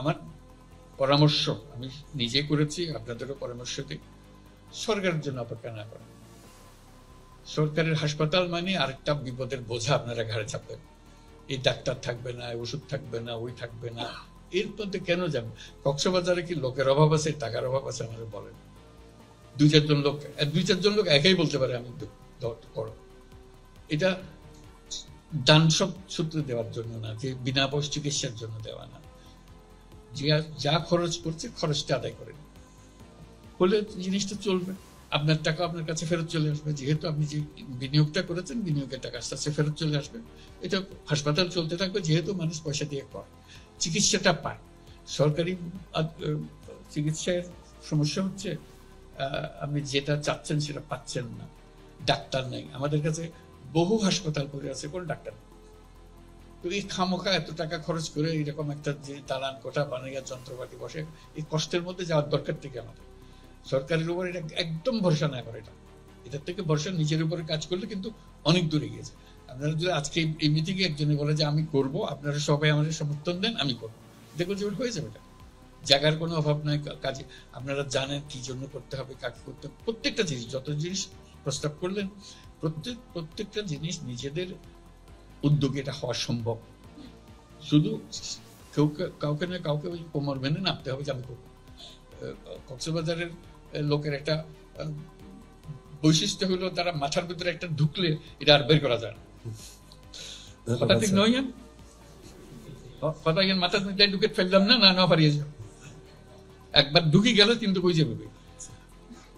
আমার পরামর্শ আমি নিজে করেছি, আপনাদেরও পরামর্শ দিই, সরকারের জন্য অপেক্ষা না করেন। সরকারের হাসপাতাল মানে আরেকটা বিপদের বোঝা আপনারা ঘাড়ে চাপবেন। এই ডাক্তার থাকবে না, ওষুধ থাকবে না, ওই থাকবে না, এর মধ্যে কেন যাবেন? কক্সবাজারে কি লোকের অভাব আছে, টাকার অভাব আছে? আমাদের বলেন। দুই চারজন লোক একাই বলতে পারে আমি করো। এটা দান সব সূত্রে দেওয়ার জন্য না, যে বিনা পয়সা চিকিৎসার জন্য দেওয়া না। যা খরচ করছে খরচটা আদায় করেন, হলে জিনিসটা চলবে। আপনার টাকা আপনার কাছে ফেরত চলে আসবে, যেহেতু আপনি যে বিনিয়োগটা করেছেন বিনিয়োগের টাকা আস্তে আস্তে ফেরত চলে আসবে। এটা হাসপাতাল চলতে থাকবে, যেহেতু মানুষ পয়সা দিয়ে করে, চিকিৎসাটা পায়। সরকারি চিকিৎসার সমস্যা হচ্ছে আপনি যেটা চাচ্ছেন সেটা পাচ্ছেন না, ডাক্তার নেই। আমাদের কাছে বহু হাসপাতাল পড়ে আছে, কোন ডাক্তার নেই। তো এই খামোখা এত টাকা খরচ করে এরকম একটা যে দালান কোঠা বানাইয়া যন্ত্রপাতি বসে, এই কষ্টের মধ্যে যাওয়ার দরকার থেকে আমাদের সরকারের উপর এটা একদম ভরসা না করে। এটার থেকে ভরসা নিজের উপরে কাজ করলে কিন্তু অনেক দূরে গিয়েছে। আপনারা যদি আজকে এই মিটিংয়ে একজনে বলে যে আমি করব, আপনারা সবাই আমাদের সমর্থন দেন, আমি করবো, দেখুন যে হয়ে যাবে। এটা জায়গার কোনো অভাব নাই কাজে। আপনারা জানেন কি জন্য করতে হবে, কাকে করতে হবে। প্রত্যেকটা জিনিস, যত জিনিস প্রস্তাব করলেন, প্রত্যেকটা জিনিস নিজেদের উদ্যোগে এটা হওয়া সম্ভব। শুধু কাউকে না কাউকে ওই কোমর ভেঙে নামতে হবে যে আমি করবো। কক্সবাজারের লোকের একটা বৈশিষ্ট্য হলো তারা মাথার ভিতরে একটা ঢুকলে এটা আর বের করা যায় না। কথা ঠিক নয়? কথা মাথার মধ্যে ঢুকে ফেললাম না, না পারিয়ে যাও। একবার ঢুকি গেল কিন্তু কই যাবে।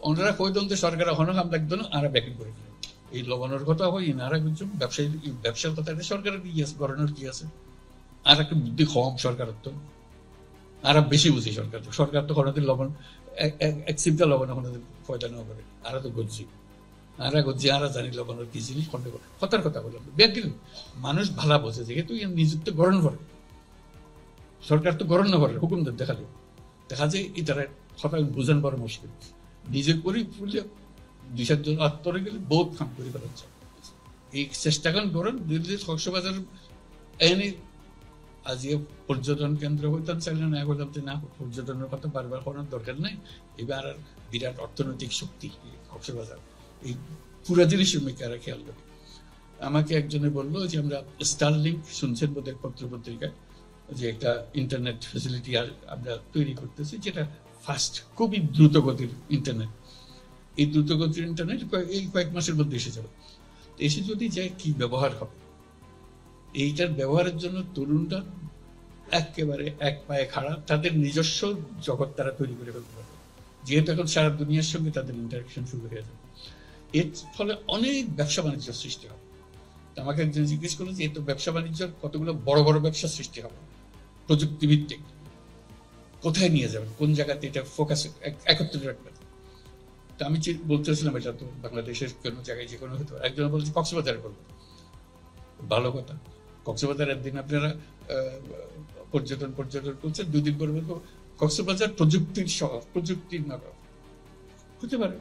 ওনারা কই দন্তে সরকার এখনো হাম লাগতো না, আর ব্যাকিং করে দিল। এই লবণের কথা হয় ইনারা বুঝছো, ব্যবসার কথা সরকারের কি আছে, গড়ানোর কি আছে? আর একটা বুদ্ধি কম সরকারের, তো আর বেশি বুঝি সরকার। সরকার তো কোনোদিন লবণ এক সিমটা লবণ কোনোদিন ফয়দা নেওয়া করে, আর তো গজ্জি আরা জানি লবণের কি জিনিস খন্ডে করে কথার কথা বললাম। ব্যাকিং মানুষ ভালা বোঝে, যেহেতু নিযুক্ত গরণ করে, সরকার তো গরণ না করে, হুকুম দেখা যায় এটার কথা বুঝান বড় মুশকিল। নিজের করি ফুলে দুই চারজন আত্মরে গেলে বহুত কাম করে ফেলাচ্ছে। এই চেষ্টা করেন দিল্লির কক্সবাজার এনে আজকে পর্যটন কেন্দ্র হইতাম চাইলে না, করতাম যে না, পর্যটনের কথা বারবার করার দরকার নেই। এবার আর বিরাট অর্থনৈতিক শক্তি কক্সবাজার, এই পুরা জিনিসের মেকারা খেয়াল করে। আমাকে একজনে বললো যে আমরা স্টারলিংক শুনছেন বোধহয় পত্র পত্রিকায়, যে একটা ইন্টারনেট ফেসিলিটি আমরা তৈরি করতেছি, যেটা ফাস্ট, খুবই দ্রুত গতির ইন্টারনেট। এই দ্রুত গতির ইন্টারনেট এই কয়েক মাসের মধ্যে এসে যাবে। এসে যদি যায় কি ব্যবহার হবে, এইটার ব্যবহারের জন্য তরুণরা একেবারে এক পায়ে খাড়া, তাদের নিজস্ব জগৎ তারা তৈরি করে ফেলতে পারবে, যেহেতু এখন সারা দুনিয়ার সঙ্গে তাদের ইন্টারাকশন শুরু হয়ে যাবে। এর ফলে অনেক ব্যবসা বাণিজ্য সৃষ্টি হবে। আমাকে একজন জিজ্ঞেস করলো যে এত ব্যবসা বাণিজ্যের কতগুলো বড় বড় ব্যবসা সৃষ্টি হবে প্রযুক্তি ভিত্তিক, কোথায় নিয়ে যাবেন, কোন জায়গাতে এটা ফোকাস একত্রে রাখবেন? তা আমি বলতেছিলাম এটা তো বাংলাদেশের কোনো জায়গায় যে কোনো হতো। একজন বলছে কক্সবাজারে করবো, ভালো কথা। কক্সবাজার একদিন আপনারা পর্যটন করছেন, দুদিন পর বলবো কক্সবাজার প্রযুক্তির শহর, প্রযুক্তির নগর হতে পারে।